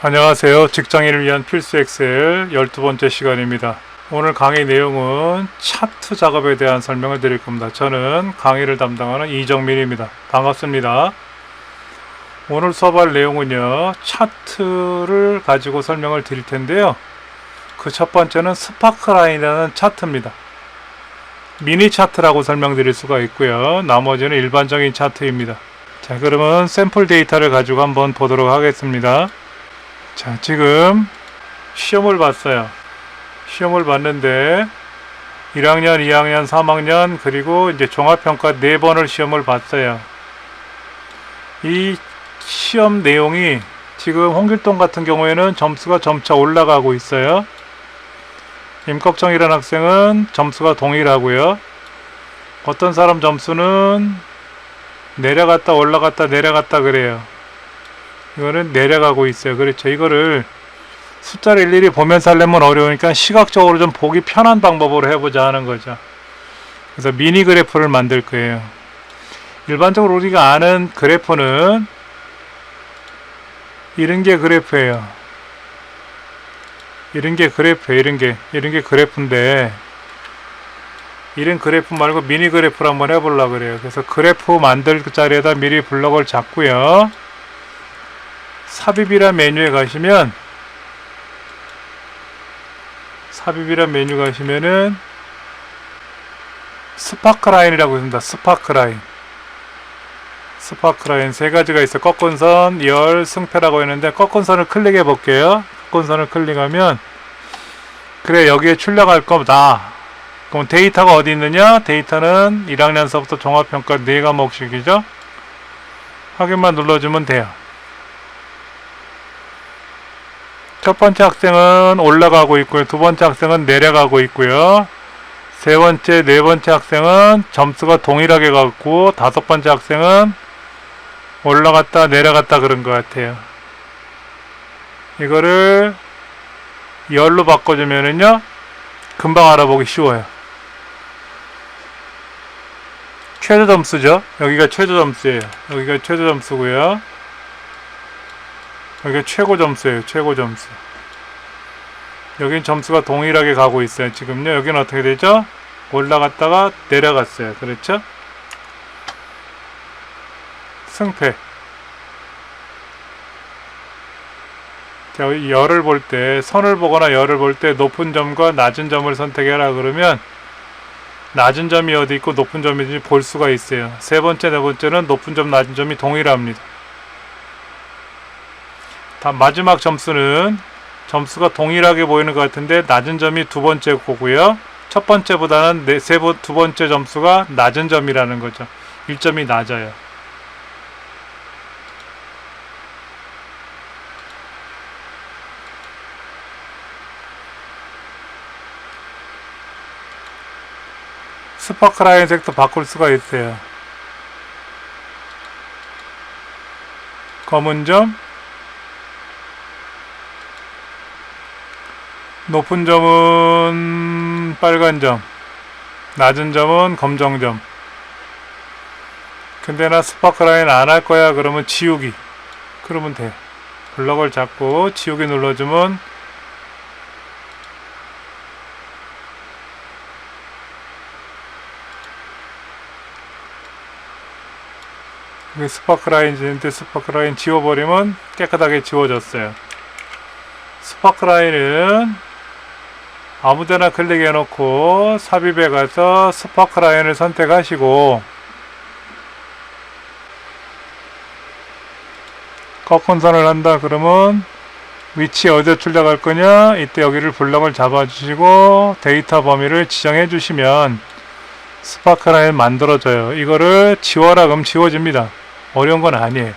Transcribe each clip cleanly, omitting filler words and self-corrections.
안녕하세요. 직장인을 위한 필수 엑셀 12번째 시간입니다. 오늘 강의 내용은 차트 작업에 대한 설명을 드릴 겁니다. 저는 강의를 담당하는 이정민입니다. 반갑습니다. 오늘 수업할 내용은요, 차트를 가지고 설명을 드릴 텐데요. 그 첫 번째는 스파크라인이라는 차트입니다. 미니 차트라고 설명드릴 수가 있고요. 나머지는 일반적인 차트입니다. 자, 그러면 샘플 데이터를 가지고 한번 보도록 하겠습니다. 자, 지금 시험을 봤어요. 시험을 봤는데 1학년, 2학년, 3학년 그리고 이제 종합평가 4번을 시험을 봤어요. 이 시험 내용이 지금 홍길동 같은 경우에는 점수가 점차 올라가고 있어요. 임꺽정이라는 학생은 점수가 동일하고요. 어떤 사람 점수는 내려갔다 올라갔다 내려갔다 그래요. 이거는 내려가고 있어요. 그렇죠. 이거를 숫자를 일일이 보면서 하려면 어려우니까 시각적으로 좀 보기 편한 방법으로 해보자 하는 거죠. 그래서 미니 그래프를 만들 거예요. 일반적으로 우리가 아는 그래프는 이런 게 그래프예요. 이런 게 그래프예요. 이런 게 그래프인데, 이런 그래프 말고 미니 그래프를 한번 해보려고 그래요. 그래서 그래프 만들 자리에다 미리 블럭을 잡고요. 삽입이란 메뉴에 가시면, 삽입이란 메뉴 가시면은 스파크라인이라고 있습니다. 스파크라인 세 가지가 있어요. 꺾은 선, 열, 승패라고 있는데 꺾은 선을 클릭해 볼게요. 꺾은 선을 클릭하면 그래, 여기에 출력할 거다. 그럼 데이터가 어디 있느냐? 데이터는 1학년서부터 종합평가 4과목씩이죠. 확인만 눌러주면 돼요. 첫 번째 학생은 올라가고 있고요. 두 번째 학생은 내려가고 있고요. 세 번째, 네 번째 학생은 점수가 동일하게 가고, 다섯 번째 학생은 올라갔다 내려갔다 그런 것 같아요. 이거를 열로 바꿔주면은요, 금방 알아보기 쉬워요. 최저 점수죠. 여기가 최저 점수예요. 여기가 최저 점수고요. 여기가 최고 점수예요. 최고 점수. 여긴 점수가 동일하게 가고 있어요. 지금요. 여기는 어떻게 되죠? 올라갔다가 내려갔어요. 그렇죠? 승패. 자, 열을 볼 때, 선을 보거나 열을 볼 때 높은 점과 낮은 점을 선택해라 그러면 낮은 점이 어디 있고 높은 점이 어디 볼 수가 있어요. 세 번째, 네 번째는 높은 점, 낮은 점이 동일합니다. 마지막 점수는 점수가 동일하게 보이는 것 같은데 낮은 점이 두 번째 거고요. 첫 번째보다는 두 번째 점수가 낮은 점이라는 거죠. 1점이 낮아요. 스파크라인 색도 바꿀 수가 있어요. 검은 점, 높은 점은 빨간 점, 낮은 점은 검정 점. 근데 나 스파크라인 안 할 거야 그러면 지우기. 그러면 돼. 블럭을 잡고 지우기 눌러주면 스파크라인인데 스파크라인 지워버리면 깨끗하게 지워졌어요. 스파크라인은 아무데나 클릭해 놓고 삽입에 가서 스파크라인을 선택하시고 꺾은 선을 한다 그러면 위치 어디에 출력할 거냐? 이때 여기를 블럭을 잡아주시고 데이터 범위를 지정해 주시면 스파크라인 만들어져요. 이거를 지워라 그럼 지워집니다. 어려운 건 아니에요.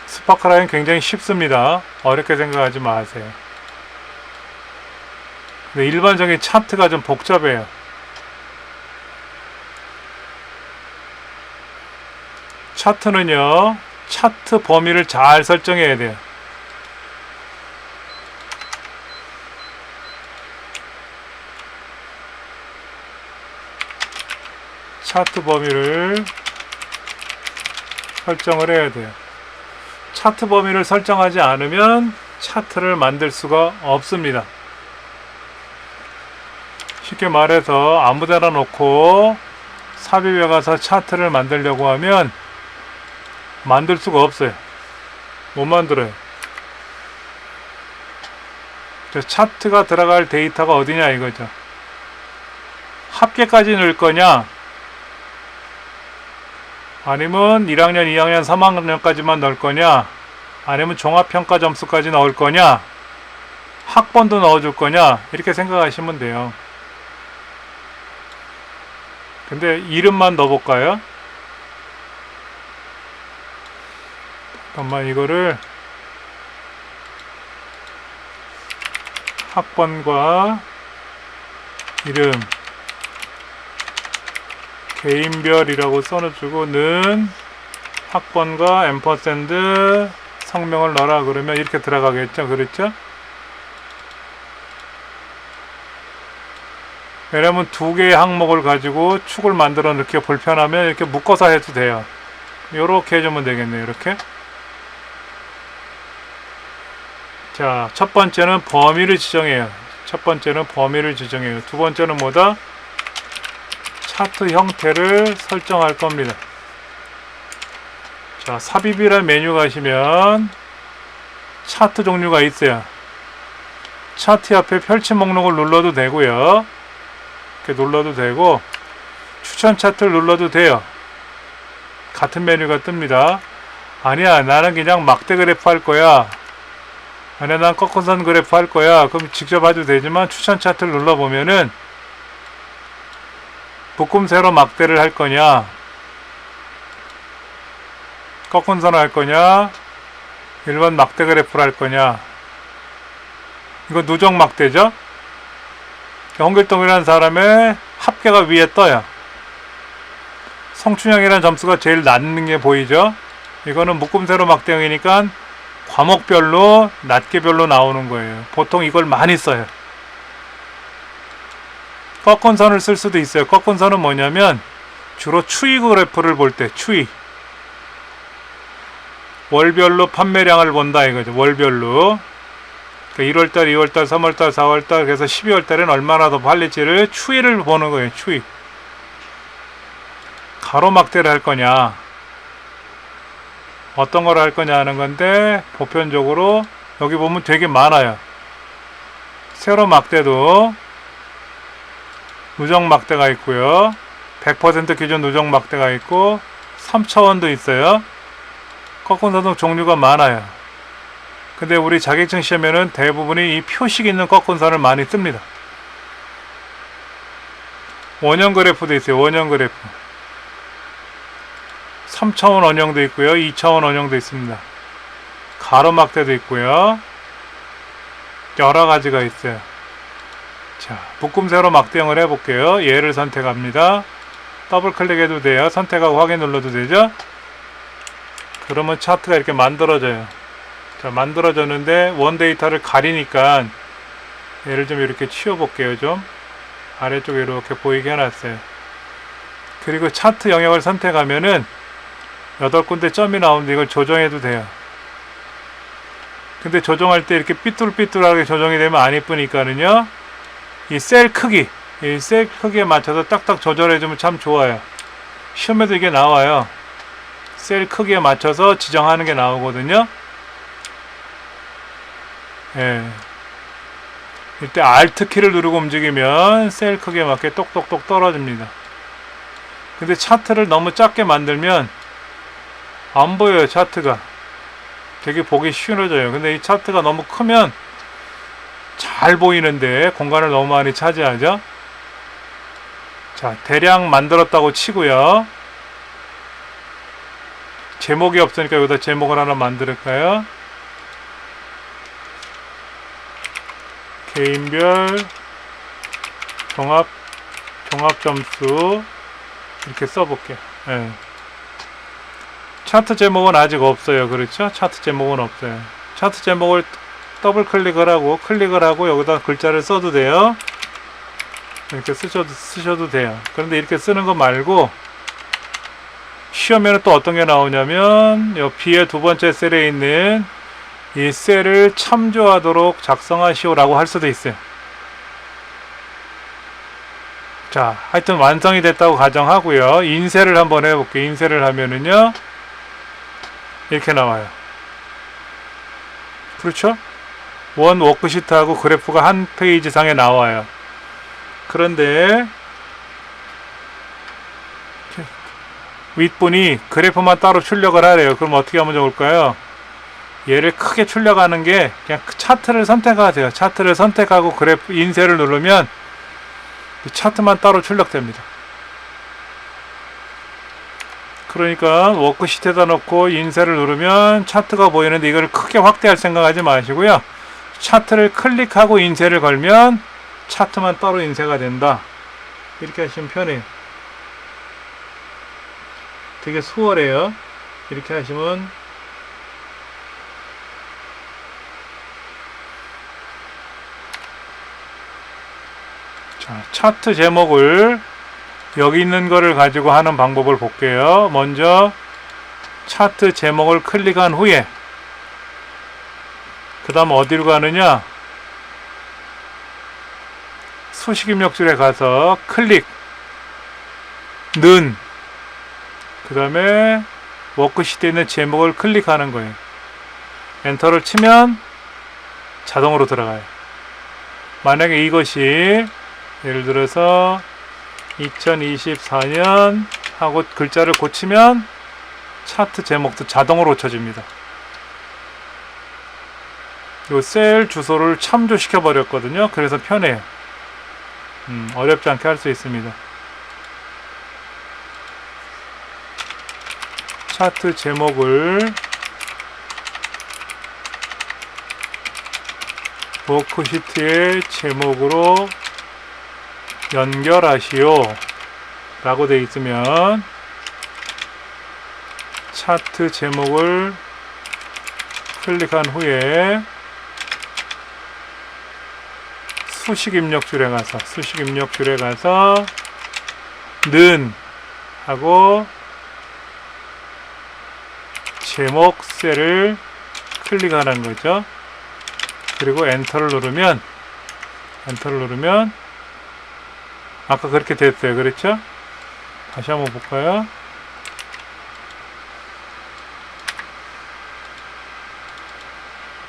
스파크라인 굉장히 쉽습니다. 어렵게 생각하지 마세요. 근데 일반적인 차트가 좀 복잡해요. 차트는요, 차트 범위를 잘 설정해야 돼요. 차트 범위를 설정을 해야 돼요. 차트 범위를 설정하지 않으면 차트를 만들 수가 없습니다. 쉽게 말해서 아무데나 놓고 삽입에 가서 차트를 만들려고 하면 만들 수가 없어요. 못 만들어요. 차트가 들어갈 데이터가 어디냐 이거죠. 합계까지 넣을 거냐, 아니면 1학년, 2학년, 3학년까지만 넣을 거냐, 아니면 종합평가 점수까지 넣을 거냐, 학번도 넣어줄 거냐, 이렇게 생각하시면 돼요. 근데 이름만 넣어볼까요? 잠깐만, 이거를 학번과 이름 개인별이라고 써주고 는 학번과 앰퍼샌드 성명을 넣어라 그러면 이렇게 들어가겠죠. 그렇죠? 왜냐면 두 개의 항목을 가지고 축을 만들어 넣기 불편하면 이렇게 묶어서 해도 돼요. 요렇게 해주면 되겠네요. 이렇게. 자, 첫 번째는 범위를 지정해요. 첫 번째는 범위를 지정해요. 두 번째는 뭐다? 차트 형태를 설정할 겁니다. 자, 삽입이라는 메뉴 가시면 차트 종류가 있어요. 차트 옆에 펼침 목록을 눌러도 되고요. 이렇게 눌러도 되고, 추천 차트를 눌러도 돼요. 같은 메뉴가 뜹니다. 아니야, 나는 그냥 막대 그래프 할 거야. 아니야, 난 꺾어선 그래프 할 거야. 그럼 직접 해도 되지만 추천 차트를 눌러보면은 묶음 세로 막대를 할 거냐, 꺾은 선을 할 거냐, 일반 막대 그래프를 할 거냐. 이거 누적 막대죠. 홍길동이라는 사람의 합계가 위에 떠요. 성춘형이라는 점수가 제일 낮은 게 보이죠. 이거는 묶음 세로 막대형이니까 과목별로 낱개별로 나오는 거예요. 보통 이걸 많이 써요. 꺾은 선을 쓸 수도 있어요. 꺾은 선은 뭐냐면 주로 추이 그래프를 볼 때, 추이 월별로 판매량을 본다 이거죠. 월별로. 그러니까 1월달, 2월달, 3월달, 4월달, 그래서 12월달엔 얼마나 더 팔릴지를 추이를 보는 거예요. 추이. 가로막대를 할 거냐, 어떤 걸 할 거냐 하는 건데, 보편적으로 여기 보면 되게 많아요. 세로 막대도 누적 막대가 있고요. 100% 기준 누적 막대가 있고 3차원도 있어요. 꺾은 선도 종류가 많아요. 근데 우리 자격증 시험에는 대부분이 이 표식 있는 꺾은 선을 많이 씁니다. 원형 그래프도 있어요. 원형 그래프. 3차원 원형도 있고요. 2차원 원형도 있습니다. 가로막대도 있고요. 여러 가지가 있어요. 자, 묶음 세로 막대형을 해볼게요. 얘를 선택합니다. 더블 클릭해도 돼요. 선택하고 확인 눌러도 되죠. 그러면 차트가 이렇게 만들어져요. 자, 만들어졌는데 원 데이터를 가리니까 얘를 좀 이렇게 치워볼게요. 좀 아래쪽에 이렇게 보이게 해놨어요. 그리고 차트 영역을 선택하면은 8군데 점이 나오는데 이걸 조정해도 돼요. 근데 조정할 때 이렇게 삐뚤삐뚤하게 조정이 되면 안 이쁘니까는요, 이 셀 크기, 이 셀 크기에 맞춰서 딱딱 조절해주면 참 좋아요. 시험에도 이게 나와요. 셀 크기에 맞춰서 지정하는 게 나오거든요. 예. 이때 Alt 키를 누르고 움직이면 셀 크기에 맞게 똑똑똑 떨어집니다. 근데 차트를 너무 작게 만들면 안 보여요. 차트가 되게 보기 쉬워져요. 근데 이 차트가 너무 크면 잘 보이는데 공간을 너무 많이 차지하죠. 자, 대략 만들었다고 치고요. 제목이 없으니까 여기다 제목을 하나 만들까요? 개인별 종합 점수 이렇게 써볼게요. 네. 차트 제목은 아직 없어요. 그렇죠? 차트 제목은 없어요. 차트 제목을 더블 클릭을 하고 여기다 글자를 써도 돼요. 이렇게 쓰셔도 돼요. 그런데 이렇게 쓰는 거 말고 시험에는 또 어떤 게 나오냐면 요 B의 두 번째 셀에 있는 이 셀을 참조하도록 작성하시오라고 할 수도 있어요. 자, 하여튼 완성이 됐다고 가정하고요. 인쇄를 한번 해볼게요. 인쇄를 하면은요, 이렇게 나와요. 그렇죠? 원 워크시트하고 그래프가 한 페이지 상에 나와요. 그런데 윗분이 그래프만 따로 출력을 하래요. 그럼 어떻게 하면 좋을까요? 얘를 크게 출력하는 게 그냥 차트를 선택하세요. 차트를 선택하고 그래프 인쇄를 누르면 이 차트만 따로 출력됩니다. 그러니까 워크시트에다 놓고 인쇄를 누르면 차트가 보이는데 이걸 크게 확대할 생각하지 마시고요. 차트를 클릭하고 인쇄를 걸면 차트만 따로 인쇄가 된다. 이렇게 하시면 편해요. 되게 수월해요. 이렇게 하시면 자, 차트 제목을 여기 있는 거를 가지고 하는 방법을 볼게요. 먼저 차트 제목을 클릭한 후에 그 다음 어디로 가느냐, 수식 입력줄에 가서 클릭 는 그 다음에 워크시트에 있는 제목을 클릭하는 거예요. 엔터를 치면 자동으로 들어가요. 만약에 이것이 예를 들어서 2024년 하고 글자를 고치면 차트 제목도 자동으로 고쳐집니다. 요 셀 주소를 참조시켜 버렸거든요. 그래서 편해요. 어렵지 않게 할 수 있습니다. 차트 제목을 워크시트의 제목으로 연결하시오 라고 되어 있으면 차트 제목을 클릭한 후에 수식 입력줄에 가서 는 하고 제목 셀을 클릭하는 거죠. 그리고 엔터를 누르면 아까 그렇게 됐어요. 그렇죠? 다시 한번 볼까요?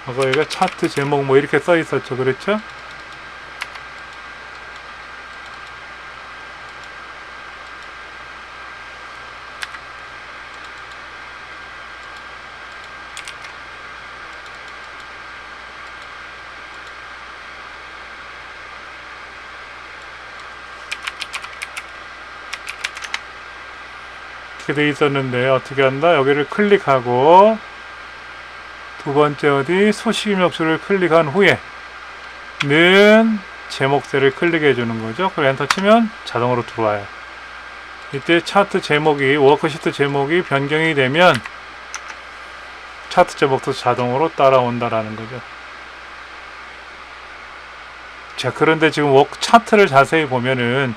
아까 여기가 차트 제목 뭐 이렇게 써 있었죠. 그렇죠? 이렇게 돼 있었는데 어떻게 한다? 여기를 클릭하고 두 번째 어디 수식 입력줄을 클릭한 후에 는 제목 셀을 클릭해 주는 거죠. 그리고 엔터 치면 자동으로 들어와요. 이때 차트 제목이 워크시트 제목이 변경이 되면 차트 제목도 자동으로 따라온다라는 거죠. 자, 그런데 지금 차트를 자세히 보면은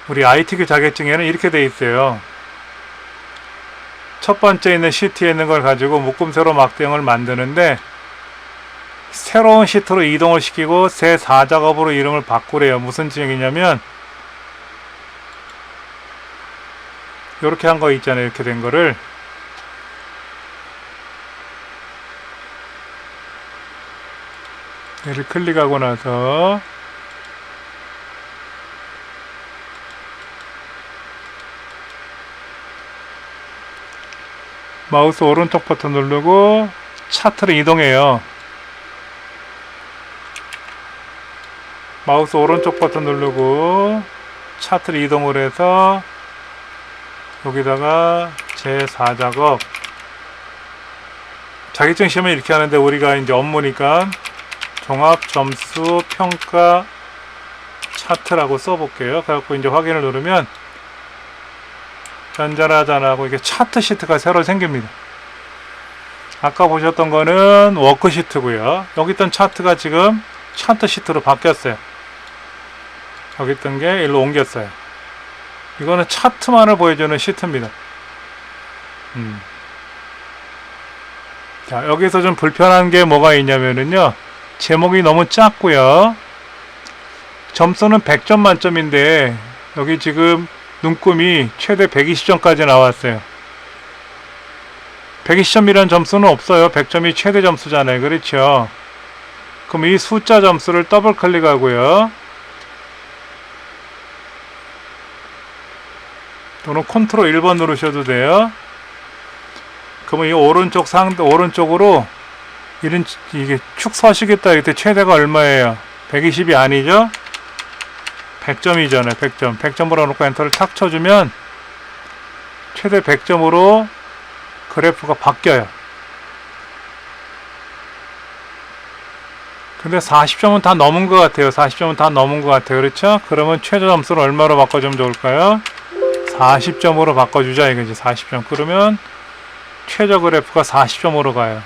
우리 ITQ 자격증에는 이렇게 돼 있어요. 첫 번째 있는 시트에 있는 걸 가지고 묶음 세로 막대형을 만드는데 새로운 시트로 이동을 시키고 새 4작업으로 이름을 바꾸래요. 무슨 지역이냐면 이렇게 한 거 있잖아요. 이렇게 된 거를 얘를 클릭하고 나서 마우스 오른쪽 버튼 누르고 차트를 이동해요. 마우스 오른쪽 버튼 누르고 차트를 이동을 해서 여기다가 제4작업 자격증 시험은 이렇게 하는데 우리가 이제 업무니까 종합 점수 평가 차트라고 써볼게요. 그래갖고 이제 확인을 누르면 전자라잔하고 이게 차트 시트가 새로 생깁니다. 아까 보셨던 거는 워크시트고요. 여기 있던 차트가 지금 차트 시트로 바뀌었어요. 여기 있던 게 일로 옮겼어요. 이거는 차트만을 보여주는 시트입니다. 자, 여기서 좀 불편한 게 뭐가 있냐면은요, 제목이 너무 작고요. 점수는 100점 만점인데 여기 지금 눈금이 최대 120점까지 나왔어요. 120점이라는 점수는 없어요. 100점이 최대 점수잖아요. 그렇죠? 그럼 이 숫자 점수를 더블 클릭하고요. 또는 컨트롤 1번 누르셔도 돼요. 그러면 이 오른쪽으로 이게 축 서시겠다. 이때 최대가 얼마예요? 120이 아니죠? 100점이잖아요. 100점. 100점으로 놓고 엔터를 탁 쳐주면 최대 100점으로 그래프가 바뀌어요. 근데 40점은 다 넘은 것 같아요. 40점은 다 넘은 것 같아요. 그렇죠? 그러면 최저 점수를 얼마로 바꿔주면 좋을까요? 40점으로 바꿔주자 이거지. 40점. 그러면 최저 그래프가 40점으로 가요.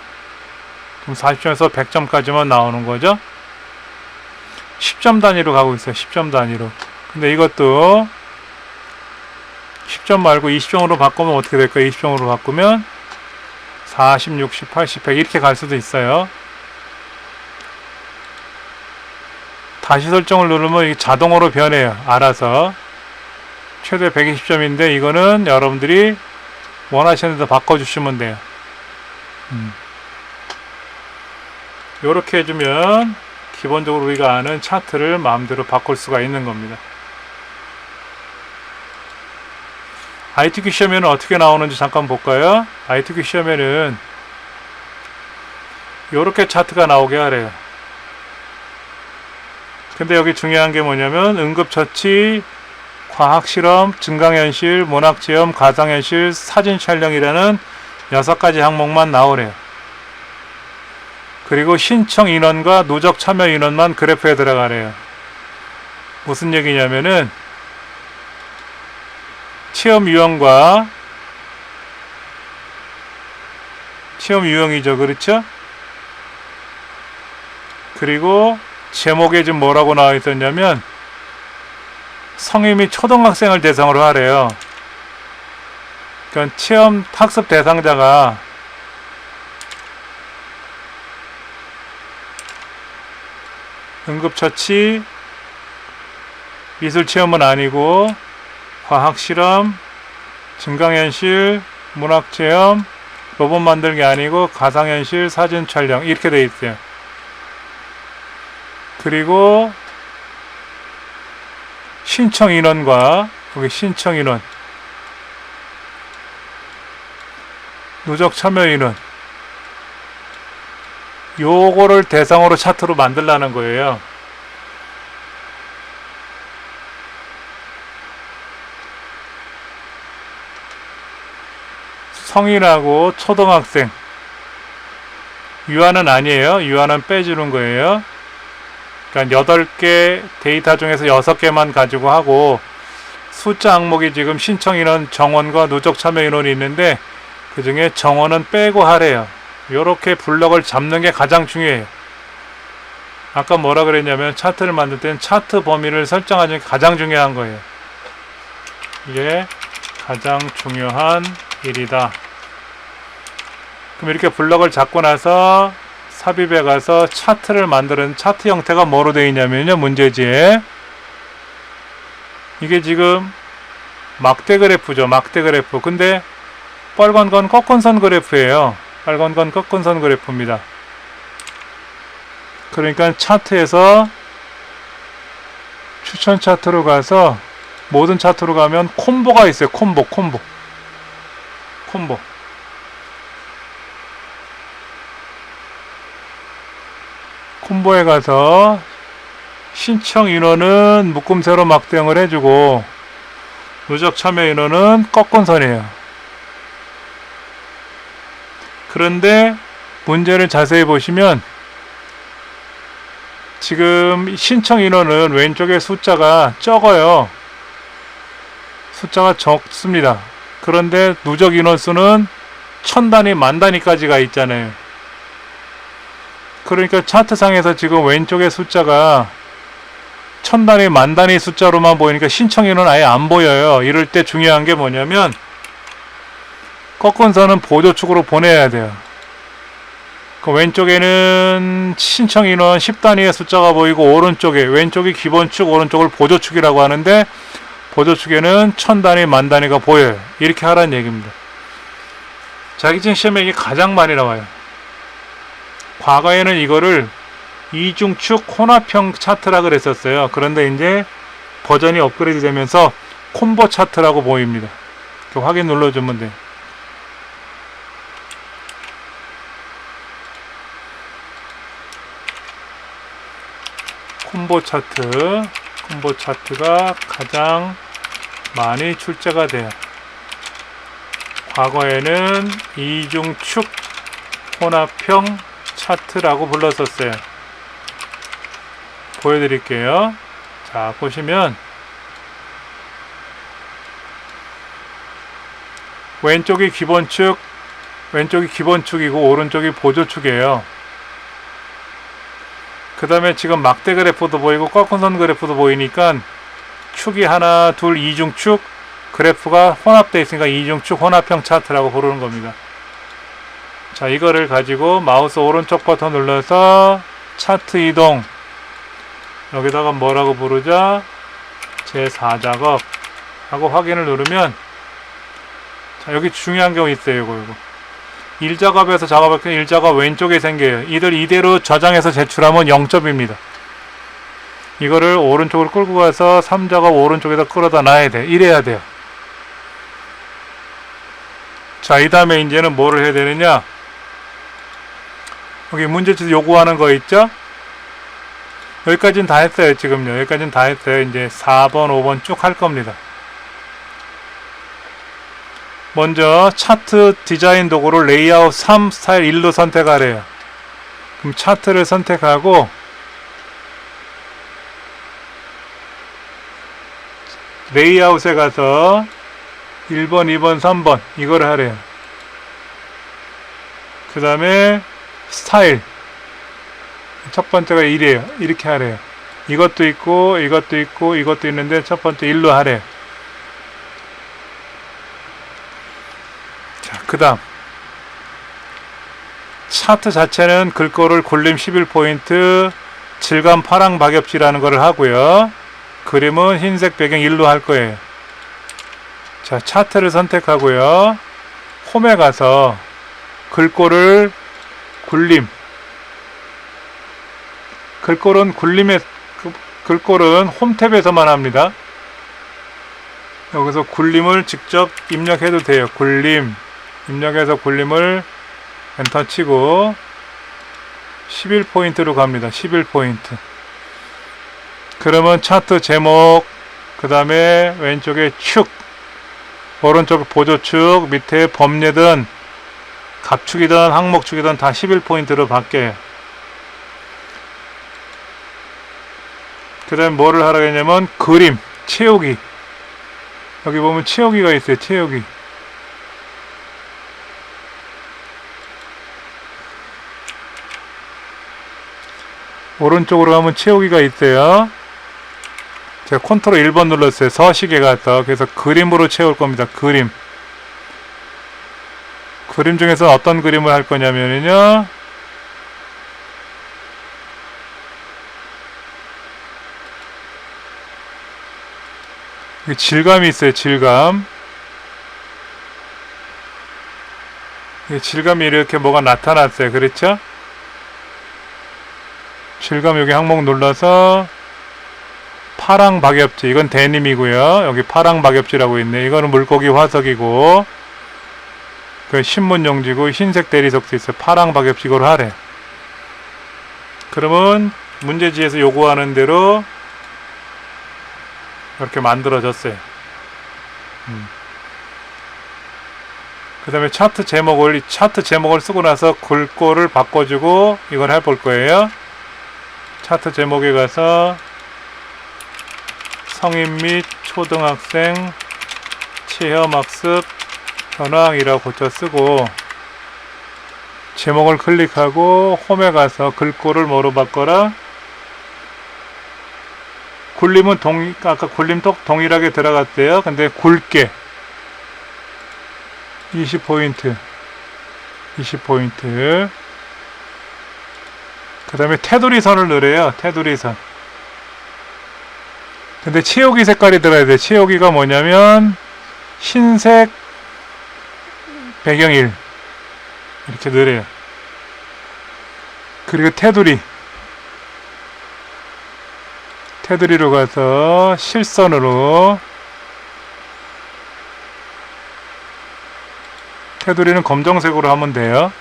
그럼 40점에서 100점까지만 나오는 거죠. 10점 단위로 가고 있어요. 10점 단위로. 근데 이것도 10점 말고 20점으로 바꾸면 어떻게 될까요? 20점으로 바꾸면 40, 60, 80, 100 이렇게 갈 수도 있어요. 다시 설정을 누르면 이게 자동으로 변해요. 알아서. 최대 120점인데 이거는 여러분들이 원하시는 데도 바꿔주시면 돼요. 이렇게 해주면 기본적으로 우리가 아는 차트를 마음대로 바꿀 수가 있는 겁니다. ITQ 시험에는 어떻게 나오는지 잠깐 볼까요? ITQ 시험에는 이렇게 차트가 나오게 하래요. 근데 여기 중요한 게 뭐냐면 응급처치, 과학실험, 증강현실, 문학체험, 가상현실, 사진촬영이라는 6가지 항목만 나오래요. 그리고 신청 인원과 누적 참여 인원만 그래프에 들어가래요. 무슨 얘기냐면은 체험 유형과 체험 유형이죠. 그렇죠? 그리고 제목에 지금 뭐라고 나와 있었냐면 성인 및 초등학생을 대상으로 하래요. 그러니까 체험 학습 대상자가 응급처치, 미술체험은 아니고 과학실험, 증강현실, 문학체험, 로봇 만들기 아니고 가상현실, 사진촬영 이렇게 되어 있어요. 그리고 신청 인원과 여기 신청 인원, 누적 참여 인원 요거를 대상으로 차트로 만들라는 거예요. 성인하고 초등학생 유아는 아니에요. 유아는 빼주는 거예요. 그러니까 8개 데이터 중에서 6개만 가지고 하고 숫자 항목이 지금 신청 인원, 정원과 누적 참여 인원이 있는데 그 중에 정원은 빼고 하래요. 요렇게 블럭을 잡는 게 가장 중요해요. 아까 뭐라 그랬냐면 차트를 만들 때는 차트 범위를 설정하는 게 가장 중요한 거예요. 이게 가장 중요한 일이다. 그럼 이렇게 블럭을 잡고 나서 삽입에 가서 차트를 만드는 차트 형태가 뭐로 되어 있냐면요. 문제지에 이게 지금 막대 그래프죠. 막대 그래프. 근데 빨간 건 꺾은 선 그래프예요. 빨간 건 꺾은 선 그래프입니다. 그러니까 차트에서 추천 차트로 가서 모든 차트로 가면 콤보가 있어요. 콤보. 콤보에 가서 신청 인원은 묶음새로 막대형을 해주고 누적 참여 인원은 꺾은 선이에요. 그런데 문제를 자세히 보시면 지금 신청 인원은 왼쪽에 숫자가 적어요. 숫자가 적습니다. 그런데 누적 인원수는 1000단위, 10,000단위까지가 있잖아요. 그러니까 차트상에서 지금 왼쪽의 숫자가 천 단위, 만 단위 숫자로만 보이니까 신청 인원 아예 안 보여요. 이럴 때 중요한 게 뭐냐면 꺾은 선은 보조축으로 보내야 돼요. 그 왼쪽에는 신청 인원 10단위의 숫자가 보이고 오른쪽에 왼쪽이 기본축, 오른쪽을 보조축이라고 하는데 보조축에는 천 단위, 만 단위가 보여요. 이렇게 하라는 얘기입니다. 자격증 시험에 이게 가장 많이 나와요. 과거에는 이거를 이중축 혼합형 차트라 그랬었어요. 그런데 이제 버전이 업그레이드 되면서 콤보 차트라고 보입니다. 확인 눌러주면 돼요. 콤보 차트가 가장 많이 출제가 돼요. 과거에는 이중축 혼합형 차트라고 불렀었어요. 보여드릴게요. 자, 보시면 왼쪽이 기본축이고 오른쪽이 보조축이에요. 그 다음에 지금 막대 그래프도 보이고 꺾은 선 그래프도 보이니까 축이 하나, 둘, 이중축 그래프가 혼합되어 있으니까 이중축 혼합형 차트라고 부르는 겁니다. 자, 이거를 가지고 마우스 오른쪽 버튼 눌러서 차트 이동, 여기다가 뭐라고 부르자? 제4작업 하고 확인을 누르면, 자, 여기 중요한 경우 있어요. 이거 1작업에서 작업할 때 1작업 왼쪽에 생겨요. 이들 이대로 저장해서 제출하면 0점입니다. 이거를 오른쪽으로 끌고 가서 3작업 오른쪽에다 끌어다 놔야 돼. 이래야 돼요. 자, 이 다음에 이제는 뭐를 해야 되느냐? 여기 문제집 요구하는 거 있죠? 여기까지는 다 했어요. 지금요. 여기까지는 다 했어요. 이제 4번, 5번 쭉 할 겁니다. 먼저 차트 디자인 도구를 레이아웃 3, 스타일 1로 선택하래요. 그럼 차트를 선택하고 레이아웃에 가서 1번, 2번, 3번 이걸 하래요. 그 다음에 스타일 첫 번째가 1이에요. 이렇게 하래요. 이것도 있고 이것도 있고 이것도 있는데 첫 번째 1로 하래요. 그 다음 차트 자체는 글꼴을 굴림 11포인트 질감 파랑 박엽지라는 것을 하고요. 그림은 흰색 배경 1로 할 거예요. 자, 차트를 선택하고요. 홈에 가서 글꼴을 굴림, 글꼴은 홈 탭에서만 합니다. 여기서 굴림을 직접 입력해도 돼요. 굴림 입력해서 굴림을 엔터 치고 11포인트로 갑니다. 11포인트. 그러면 차트 제목, 그 다음에 왼쪽에 축, 오른쪽 보조축, 밑에 범례든 갑축이든 항목축이든 다 11포인트로 바뀌어요. 그 다음에 뭐를 하라고 했냐면 그림, 채우기. 여기 보면 채우기가 있어요. 채우기. 오른쪽으로 가면 채우기가 있어요. 제가 컨트롤 1번 눌렀어요. 서식에 가서. 그래서 그림으로 채울 겁니다. 그림. 그림 중에서 어떤 그림을 할 거냐면요. 질감이 있어요. 질감. 질감이 이렇게 뭐가 나타났어요. 그렇죠? 질감 여기 항목 눌러서 파랑 박엽지, 이건 데님이고요. 여기 파랑 박엽지라고 있네. 이거는 물고기 화석이고 그 신문 용지고 흰색 대리석도 있어요. 파랑 박엽지 이걸 하래. 그러면 문제지에서 요구하는 대로 이렇게 만들어졌어요. 그 다음에 차트 제목을 쓰고 나서 글꼴을 바꿔주고 이걸 해볼 거예요. 차트 제목에 가서 성인 및 초등학생 체험학습 현황이라고 고쳐 쓰고 제목을 클릭하고 홈에 가서 글꼴을 뭐로 바꿔라? 굴림은 아까 굴림도 동일하게 들어갔대요. 근데 굵게 20포인트 그 다음에 테두리 선을 넣으래요. 테두리 선. 근데 채우기 색깔이 들어야 돼. 채우기가 뭐냐면 흰색 배경 1 이렇게 넣으래요. 그리고 테두리로 가서 실선으로, 테두리는 검정색으로 하면 돼요.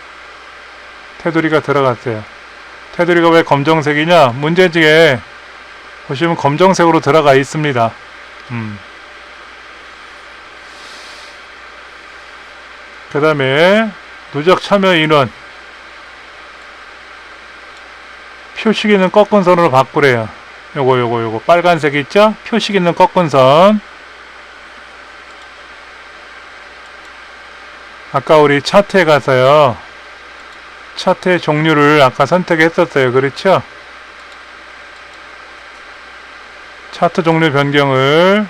테두리가 들어갔어요. 테두리가 왜 검정색이냐? 문제지에 보시면 검정색으로 들어가 있습니다. 그 다음에 누적 참여 인원, 표식 있는 꺾은 선으로 바꾸래요. 요거 빨간색 있죠? 표식 있는 꺾은 선. 아까 우리 차트에 가서요, 차트의 종류를 아까 선택했었어요. 그렇죠? 차트 종류 변경을,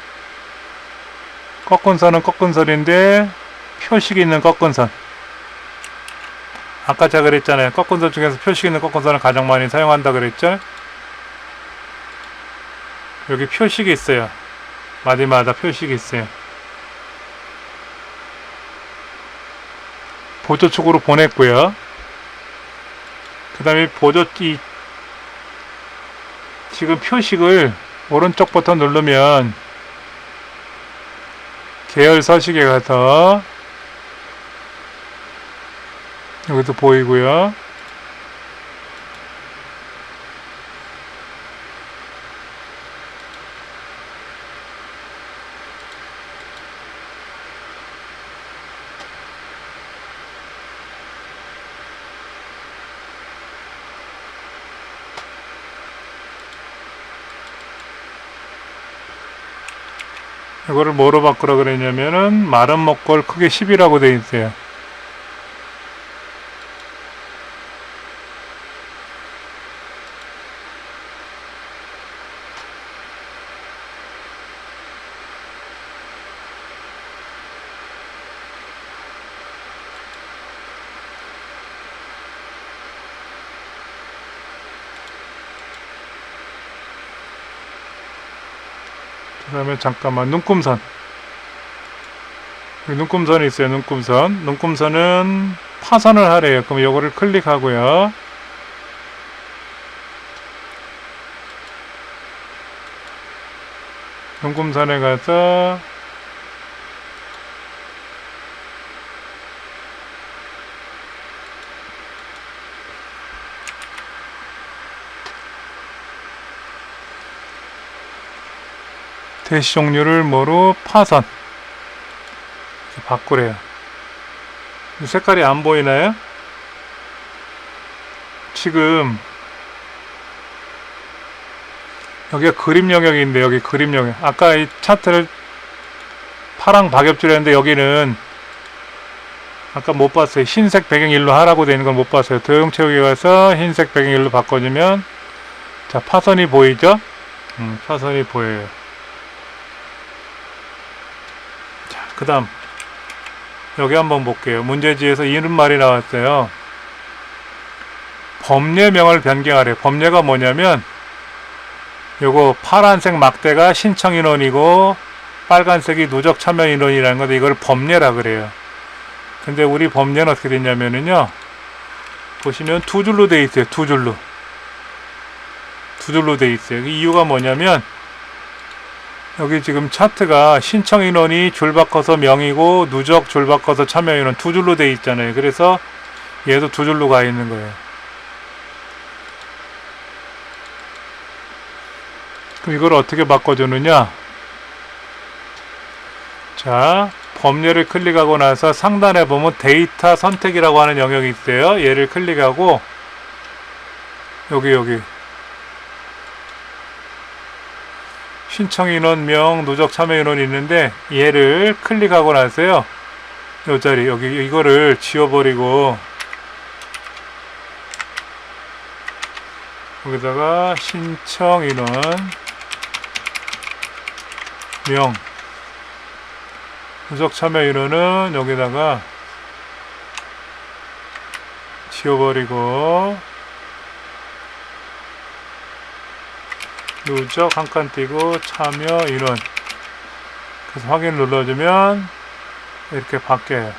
꺾은 선은 꺾은 선인데 표식 있는 꺾은 선. 아까 제가 그랬잖아요. 꺾은 선 중에서 표식 있는 꺾은 선을 가장 많이 사용한다 그랬죠? 여기 표식이 있어요. 마디마다 표식이 있어요. 보조축으로 보냈고요. 그 다음에 지금 표식을 오른쪽 버튼 누르면 계열 서식에 가서 여기도 보이고요. 이거를 뭐로 바꾸라 그랬냐면은 마른 목골 크기 10이라고 되어 있어요. 그 다음에 잠깐만, 눈금선. 여기 눈금선이 있어요. 눈금선은 파선을 하래요. 그럼 요거를 클릭하고요. 눈금선에 가서 대시 종류를 뭐로? 파선. 이렇게 바꾸래요. 색깔이 안 보이나요? 지금 여기가 그림 영역인데, 여기 그림 영역. 아까 이 차트를 파랑 박엽줄 했는데 여기는 아까 못 봤어요. 흰색 배경 1로 하라고 되어 있는 건 못 봤어요. 도형 채우기 가서 흰색 배경 1로 바꿔주면, 자, 파선이 보이죠? 파선이 보여요. 그 다음 여기 한번 볼게요. 문제지에서 이런 말이 나왔어요. 법례명을 변경하래. 법례가 뭐냐면 요거 파란색 막대가 신청인원이고 빨간색이 누적 참여인원이라는 건데 이걸 법례라 그래요. 근데 우리 법례는 어떻게 됐냐면은요, 보시면 두 줄로 돼 있어요. 두 줄로 돼 있어요. 이유가 뭐냐면 여기 지금 차트가 신청 인원이 줄 바꿔서 명이고 누적 줄 바꿔서 참여 인원 두 줄로 돼 있잖아요. 그래서 얘도 두 줄로 가 있는 거예요. 그럼 이걸 어떻게 바꿔주느냐? 자, 법례를 클릭하고 나서 상단에 보면 데이터 선택이라고 하는 영역이 있어요. 얘를 클릭하고 여기 신청인원명, 누적 참여인원이 있는데 얘를 클릭하고 나서요, 요 자리 여기 이거를 지워버리고 여기다가 신청인원 명. 누적 참여 인원은 여기다가 지워버리고 누적 한 칸 띄고 참여 인원. 그래서 확인 눌러주면 이렇게 바뀌어요.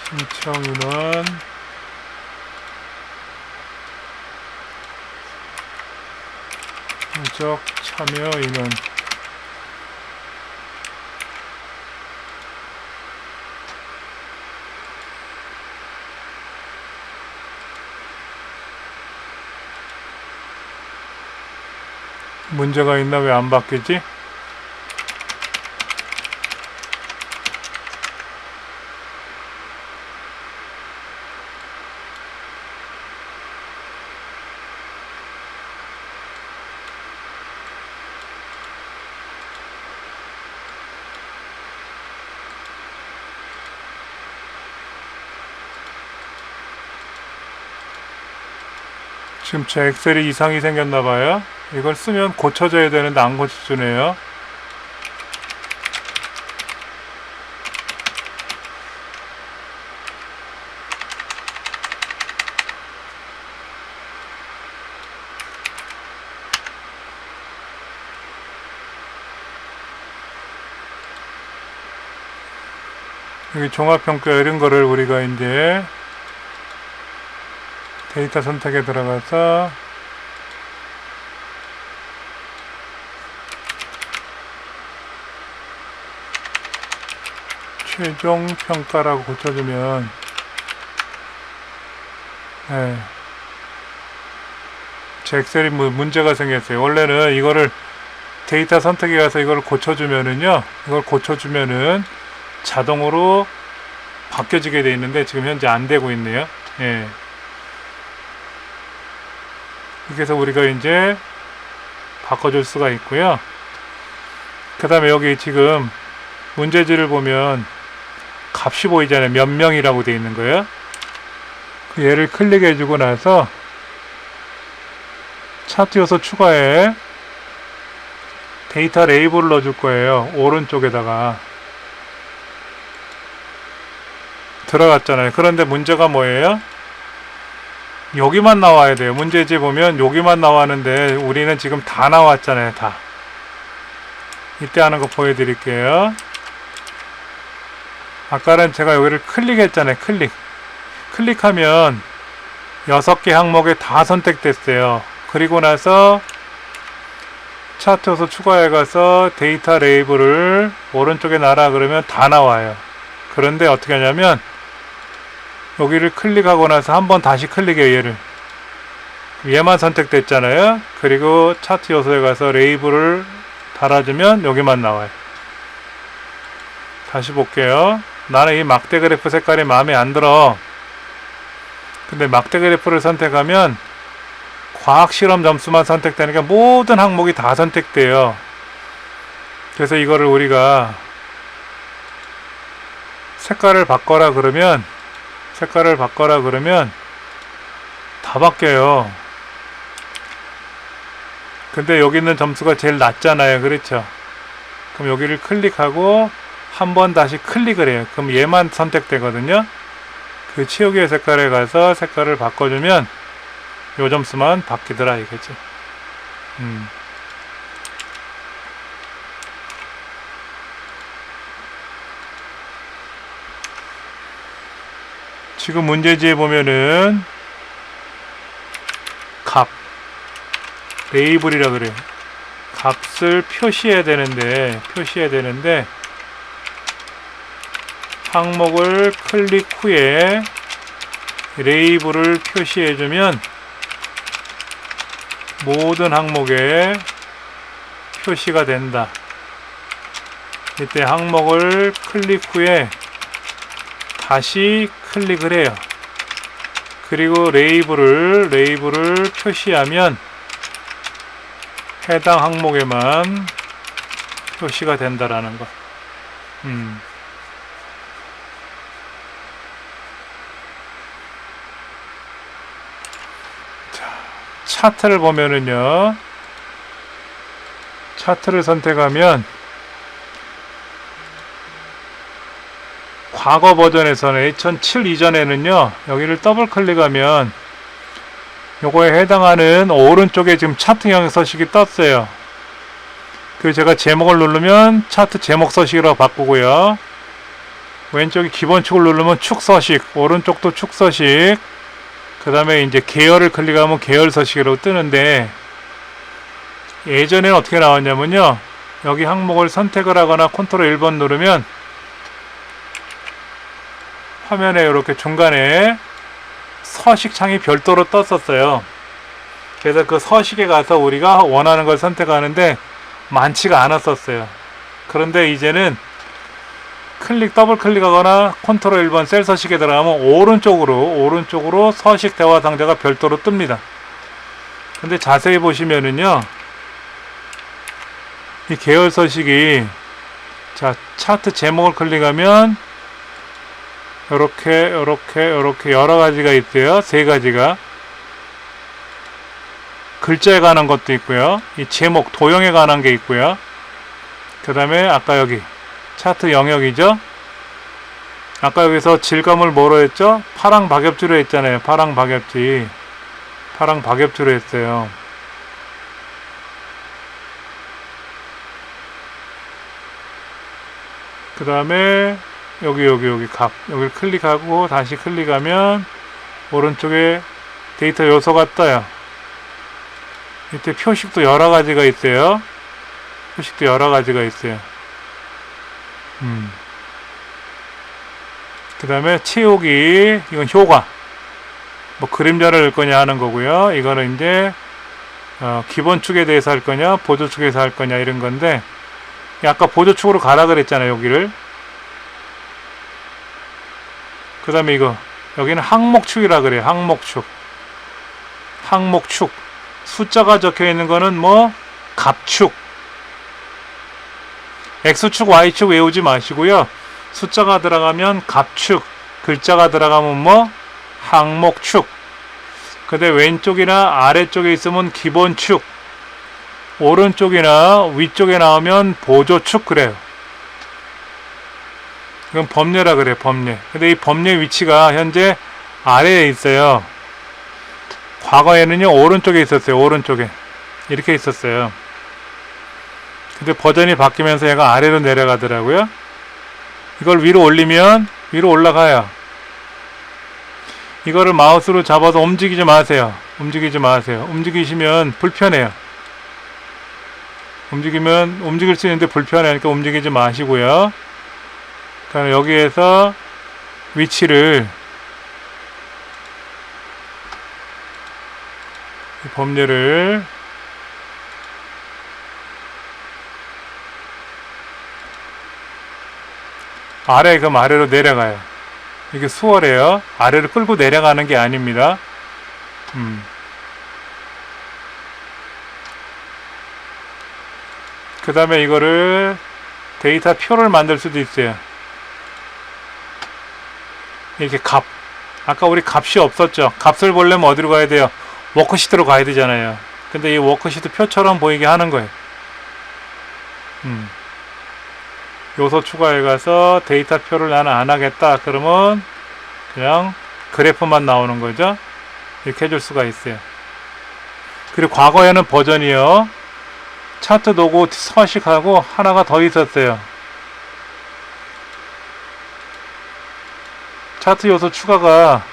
신청 인원 누적 참여 인원 문제가 있나? 왜 안 바뀌지? 지금 제 엑셀이 이상이 생겼나봐요. 이걸 쓰면 고쳐져야 되는데 안 고쳐주네요. 여기 종합평가 이런 거를 우리가 이제 데이터 선택에 들어가서 최종 평가라고 고쳐주면 제 엑셀이 문제가 생겼어요. 원래는 이거를 데이터 선택에 가서 이걸 고쳐주면은요, 이걸 고쳐주면은 자동으로 바뀌어지게 돼 있는데 지금 현재 안 되고 있네요. 이렇게 해서 우리가 이제 바꿔줄 수가 있고요. 그 다음에 여기 지금 문제지를 보면 값이 보이잖아요. 몇 명이라고 되어 있는 거예요. 그 얘를 클릭해 주고 나서 차트 요소 추가에 데이터 레이블을 넣어줄 거예요. 오른쪽에다가 들어갔잖아요. 그런데 문제가 뭐예요? 여기만 나와야 돼요. 문제지 보면 여기만 나왔는데 우리는 지금 다 나왔잖아요. 다. 이때 하는 거 보여드릴게요. 아까는 제가 여기를 클릭했잖아요. 클릭하면 6개 항목에 다 선택됐어요. 그리고 나서 차트 요소 추가해 가서 데이터 레이블을 오른쪽에 놔라 그러면 다 나와요. 그런데 어떻게 하냐면 여기를 클릭하고 나서 한번 다시 클릭해요. 얘만 선택됐잖아요. 그리고 차트 요소에 가서 레이블을 달아주면 여기만 나와요. 다시 볼게요. 나는 이 막대 그래프 색깔이 마음에 안 들어. 근데 막대 그래프를 선택하면 과학 실험 점수만 선택되니까 모든 항목이 다 선택돼요. 그래서 이거를 우리가 색깔을 바꿔라 그러면 다 바뀌어요. 근데 여기 있는 점수가 제일 낮잖아요. 그렇죠? 그럼 여기를 클릭하고 한 번 다시 클릭을 해요. 그럼 얘만 선택되거든요. 그 치우기의 색깔에 가서 색깔을 바꿔주면 요 점수만 바뀌더라 이거지. 지금 문제지에 보면은 값 레이블이라 그래요. 값을 표시해야 되는데 항목을 클릭 후에 레이블을 표시해주면 모든 항목에 표시가 된다. 이때 항목을 클릭 후에 다시 클릭을 해요. 그리고 레이블을 표시하면 해당 항목에만 표시가 된다라는 거. 자, 차트를 보면은요, 차트를 선택하면 과거 버전에서는 2007 이전에는요, 여기를 더블 클릭하면 요거에 해당하는 오른쪽에 지금 차트형 서식이 떴어요. 그리고 제가 제목을 누르면 차트 제목 서식이라고 바꾸고요. 왼쪽에 기본축을 누르면 축 서식, 오른쪽도 축 서식, 그 다음에 이제 계열을 클릭하면 계열 서식이라고 뜨는데, 예전에는 어떻게 나왔냐면요, 여기 항목을 선택을 하거나 컨트롤 1번 누르면 화면에 이렇게 중간에 서식 창이 별도로 떴었어요. 그래서 그 서식에 가서 우리가 원하는 걸 선택하는데 많지가 않았었어요. 그런데 이제는 더블 클릭하거나 컨트롤 1번 셀 서식에 들어가면 오른쪽으로 서식 대화 상자가 별도로 뜹니다. 근데 자세히 보시면은요, 이 계열 서식이, 자, 차트 제목을 클릭하면 요렇게 여러 가지가 있어요. 세 가지가. 글자에 관한 것도 있고요. 이 제목, 도형에 관한 게 있고요. 그 다음에 아까 여기 차트 영역이죠. 아까 여기서 질감을 뭐로 했죠? 파랑 박엽지로 했잖아요. 파랑 박엽지로 했어요. 그 다음에 여기 각, 여기를 클릭하고 다시 클릭하면 오른쪽에 데이터 요소가 떠요. 이때 표식도 여러 가지가 있어요. 그 다음에 채우기, 이건 효과, 뭐 그림자를 넣을 거냐 하는 거고요. 이거는 이제 기본축에 대해서 할 거냐, 보조축에서 할 거냐 이런 건데, 아까 보조축으로 가라 그랬잖아요. 여기를. 그 다음에 이거, 여기는 항목축이라 그래요. 항목축. 숫자가 적혀 있는 거는 뭐 값축, X축, Y축 외우지 마시고요. 숫자가 들어가면 값축, 글자가 들어가면 뭐 항목축. 근데 왼쪽이나 아래쪽에 있으면 기본축, 오른쪽이나 위쪽에 나오면 보조축 그래요. 이건 범례라 그래요. 범례. 근데 이 범례 위치가 현재 아래에 있어요. 과거에는요, 오른쪽에 있었어요. 오른쪽에 이렇게 있었어요. 근데 버전이 바뀌면서 얘가 아래로 내려가더라고요. 이걸 위로 올리면 위로 올라가요. 이거를 마우스로 잡아서 움직이지 마세요. 움직이시면 불편해요. 움직일 수 있는데 불편하니까 움직이지 마시고요. 그러니까 여기에서 위치를, 범례를 그럼 아래로 내려가요. 이게 수월해요. 아래로 끌고 내려가는 게 아닙니다. 그 다음에 이거를 데이터 표를 만들 수도 있어요. 이렇게 값. 아까 우리 값이 없었죠. 값을 보려면 어디로 가야 돼요? 워크시트로 가야 되잖아요. 근데 이 워크시트 표처럼 보이게 하는 거예요. 요소 추가해 가서 데이터 표를 나는 안 하겠다. 그러면 그냥 그래프만 나오는 거죠. 이렇게 해줄 수가 있어요. 그리고 과거에는 버전이요, 차트 도구 서식하고 하나가 더 있었어요. 차트 요소 추가가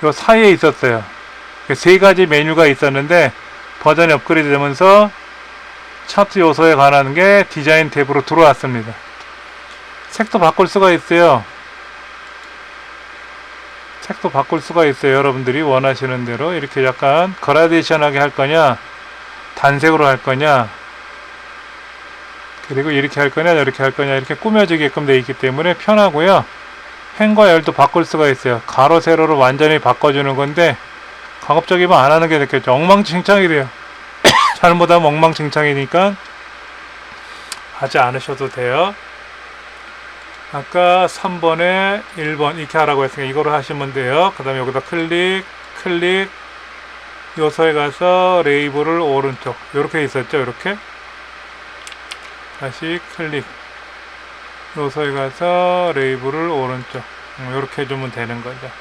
요 사이에 있었어요. 세 가지 메뉴가 있었는데 버전이 업그레이드 되면서 차트 요소에 관한 게 디자인 탭으로 들어왔습니다. 색도 바꿀 수가 있어요. 여러분들이 원하시는 대로 이렇게 약간 그라데이션하게 할 거냐, 단색으로 할 거냐, 그리고 이렇게 할 거냐, 이렇게 할 거냐, 이렇게 꾸며지게끔 되어 있기 때문에 편하고요. 행과 열도 바꿀 수가 있어요. 가로 세로로 완전히 바꿔주는 건데 가급적이면 안 하는 게 좋겠죠. 엉망진창이래요. 잘못하면 엉망진창이니까 하지 않으셔도 돼요. 아까 3번에 1번 이렇게 하라고 했으니까 이거로 하시면 돼요. 그 다음에 여기다 클릭 요소에 가서 레이블을 오른쪽 이렇게 있었죠. 이렇게 다시 클릭 요소에 가서 레이블을 오른쪽 이렇게 해주면 되는 거죠.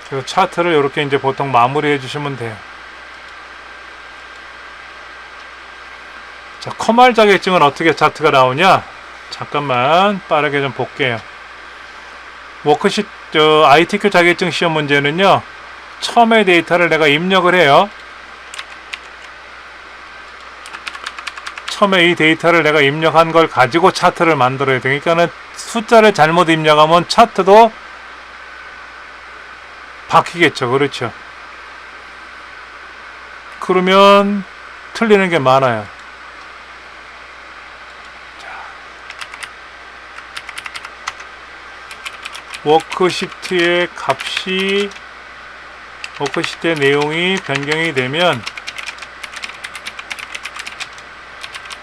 그래서 차트를 이렇게 이제 보통 마무리 해주시면 돼요. 자, 커말 자격증은 어떻게 차트가 나오냐? 잠깐만 빠르게 좀 볼게요. 워크시트 ITQ 자격증 시험 문제는요, 처음에 데이터를 내가 입력을 해요. 처음에 이 데이터를 내가 입력한 걸 가지고 차트를 만들어야 돼. 그러니까는 숫자를 잘못 입력하면 차트도 바뀌겠죠. 그렇죠. 그러면 틀리는 게 많아요. 워크시트의 값이 워크시트의 내용이 변경이 되면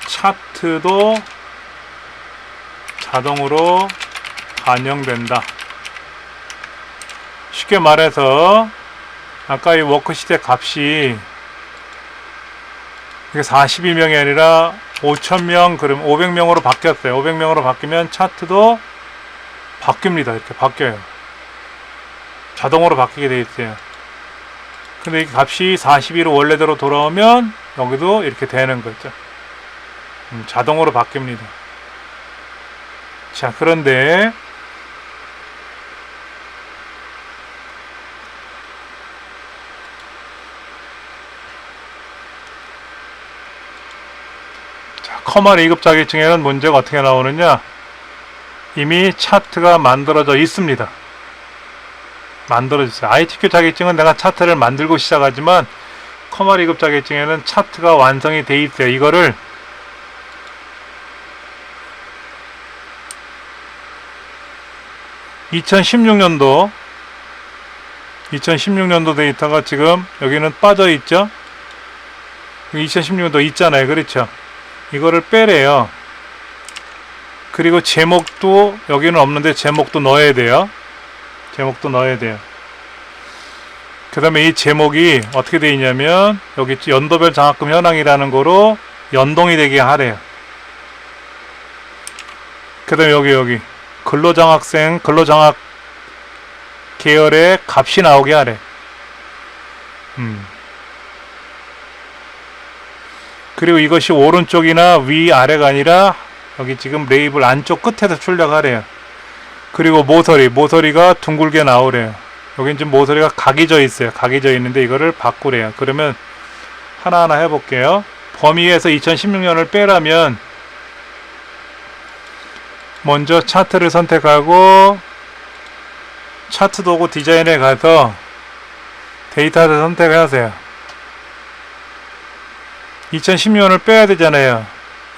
차트도 자동으로 반영된다. 쉽게 말해서 아까 이 워크시트의 값이 이게 42명이 아니라 5,000명, 그럼 500명으로 바뀌었어요. 500명으로 바뀌면 차트도 바뀝니다. 이렇게 바뀌어요. 자동으로 바뀌게 돼 있어요. 근데 이 값이 42로 원래대로 돌아오면 여기도 이렇게 되는 거죠. 자동으로 바뀝니다. 자, 그런데 커말 2급 자격증에는 문제가 어떻게 나오느냐? 이미 차트가 만들어져 있습니다. 만들어졌어요. ITQ 자격증은 내가 차트를 만들고 시작하지만 커말 2급 자격증에는 차트가 완성이 돼 있어요. 이거를 (2016년도) 데이터가 지금 여기는 빠져 있죠. 2016년도 있잖아요. 그렇죠. 이거를 빼래요. 그리고 제목도 여기는 없는데 제목도 넣어야 돼요. 제목도 넣어야 돼요. 그 다음에 이 제목이 어떻게 되어 있냐면 여기 연도별 장학금 현황이라는 거로 연동이 되게 하래요. 그 다음에 여기 근로장학생 근로장학 계열의 값이 나오게 하래. 그리고 이것이 오른쪽이나 위아래가 아니라 여기 지금 레이블 안쪽 끝에서 출력하래요. 그리고 모서리가 둥글게 나오래요. 여긴 지금 모서리가 각이 져 있어요. 각이 져 있는데 이거를 바꾸래요. 그러면 하나하나 해볼게요. 범위에서 2016년을 빼라면 먼저 차트를 선택하고 차트 도구 디자인에 가서 데이터를 선택하세요. 2016년을 빼야 되잖아요.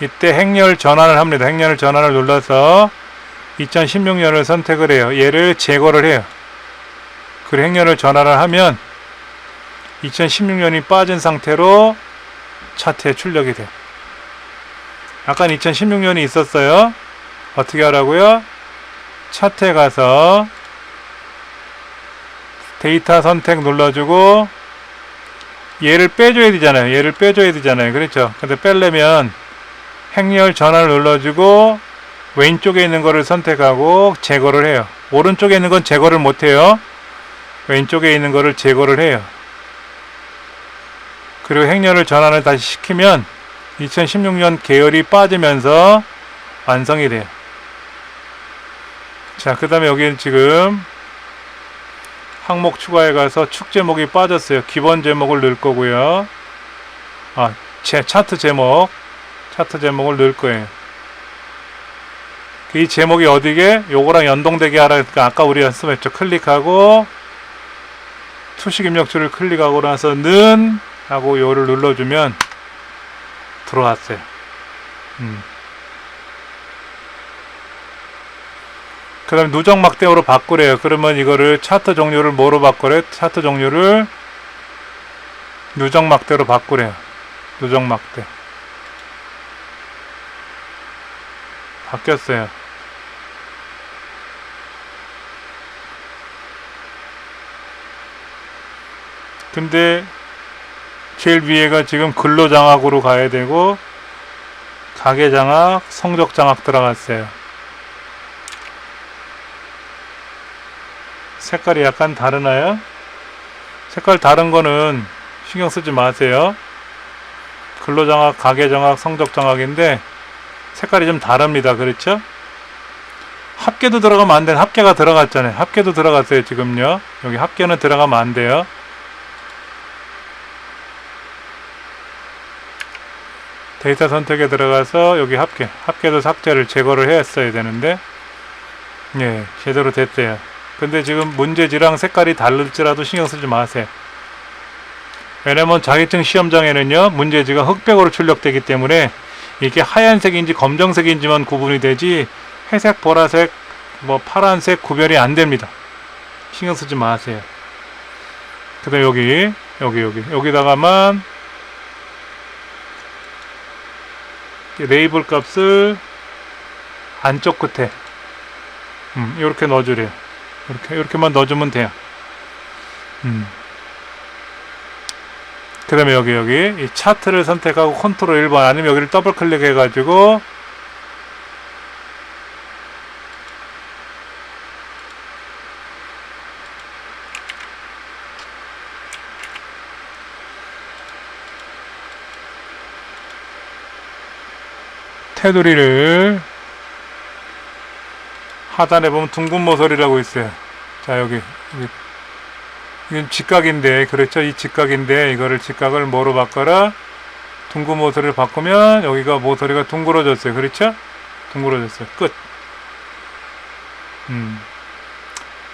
이때 행렬 전환을 합니다. 행렬 전환을 눌러서 2016년을 선택을 해요. 얘를 제거를 해요. 그리고 행렬을 전환을 하면 2016년이 빠진 상태로 차트에 출력이 돼요. 아까 2016년이 있었어요. 어떻게 하라고요? 차트에 가서 데이터 선택 눌러주고 얘를 빼줘야 되잖아요. 그렇죠? 근데 빼려면 행렬 전환을 눌러주고 왼쪽에 있는 거를 선택하고 제거를 해요. 오른쪽에 있는 건 제거를 못해요. 왼쪽에 있는 거를 제거를 해요. 그리고 행렬을 전환을 다시 시키면 2016년 계열이 빠지면서 완성이 돼요. 자, 그 다음에 여기는 지금 항목 추가해 가서 축 제목이 빠졌어요. 기본 제목을 넣을 거고요. 차트 제목을 넣을 거예요. 이 제목이 어디게? 요거랑 연동되게 하라니까 아까 우리 연습했죠. 클릭하고 수식 입력줄을 클릭하고 나서 는 하고 요를 눌러주면 들어왔어요. 그 다음에 누적 막대으로 바꾸래요. 그러면 이거를 차트 종류를 뭐로 바꾸래? 차트 종류를 누적 막대로 바꾸래요. 누적 막대. 바뀌었어요. 근데 제일 위에가 지금 근로장악으로 가야 되고 가계장악, 성적장악 들어갔어요. 색깔이 약간 다르나요? 색깔 다른 거는 신경 쓰지 마세요. 근로장악, 가계장악, 성적장악인데 색깔이 좀 다릅니다. 그렇죠? 합계도 들어가면 안 되는, 합계가 들어갔잖아요. 합계도 들어갔어요. 지금요. 여기 합계는 들어가면 안 돼요. 데이터 선택에 들어가서 여기 합계도 삭제를 제거를 했어야 되는데 예, 제대로 됐대요. 근데 지금 문제지랑 색깔이 다를지라도 신경 쓰지 마세요. 왜냐면 자격증 시험장에는요, 문제지가 흑백으로 출력되기 때문에 이게 하얀색인지 검정색인지만 구분이 되지 회색, 보라색, 뭐 파란색 구별이 안 됩니다. 신경 쓰지 마세요. 그 다음에 여기다가만 레이블 값을 안쪽 끝에 이렇게 넣어주래요. 이렇게만 넣어주면 돼요. 그 다음에 여기 이 차트를 선택하고 컨트롤 1번 아니면 여기를 더블 클릭해 가지고 테두리를 하단에 보면 둥근 모서리라고 있어요. 자, 여기 이건 직각인데, 그렇죠? 이 직각인데 이거를 직각을 뭐로 바꿔라? 둥근 모서리를 바꾸면 여기가 모서리가 둥그러졌어요. 그렇죠? 둥그러졌어요. 끝.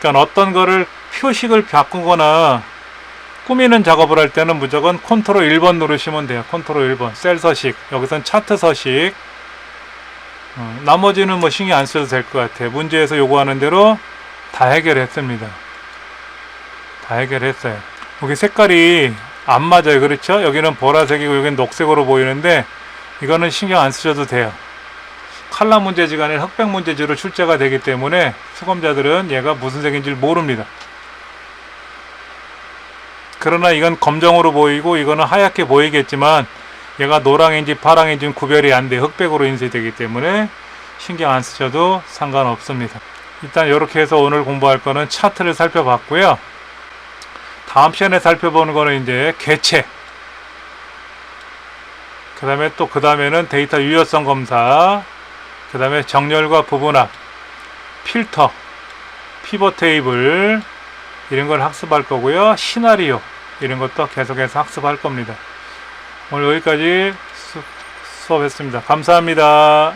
그러니까 어떤 거를 표식을 바꾸거나 꾸미는 작업을 할 때는 무조건 컨트롤 1번 누르시면 돼요. 컨트롤 1번. 셀 서식. 여기선 차트 서식. 나머지는 뭐 신경 안 써도 될 것 같아요. 문제에서 요구하는 대로 다 해결했습니다. 다 해결했어요. 여기 색깔이 안 맞아요. 그렇죠? 여기는 보라색이고 여기는 녹색으로 보이는데 이거는 신경 안 쓰셔도 돼요. 칼라 문제지가 아니라 흑백 문제지로 출제가 되기 때문에 수검자들은 얘가 무슨 색인지 모릅니다. 그러나 이건 검정으로 보이고 이거는 하얗게 보이겠지만 얘가 노랑인지 파랑인지는 구별이 안 돼. 흑백으로 인쇄되기 때문에 신경 안 쓰셔도 상관없습니다. 일단 이렇게 해서 오늘 공부할 거는 차트를 살펴봤고요. 다음 시간에 살펴보는 거는 이제 개체. 그 다음에는 데이터 유효성 검사. 그 다음에 정렬과 부분합, 필터, 피벗 테이블 이런 걸 학습할 거고요. 시나리오 이런 것도 계속해서 학습할 겁니다. 오늘 여기까지 수업했습니다. 감사합니다.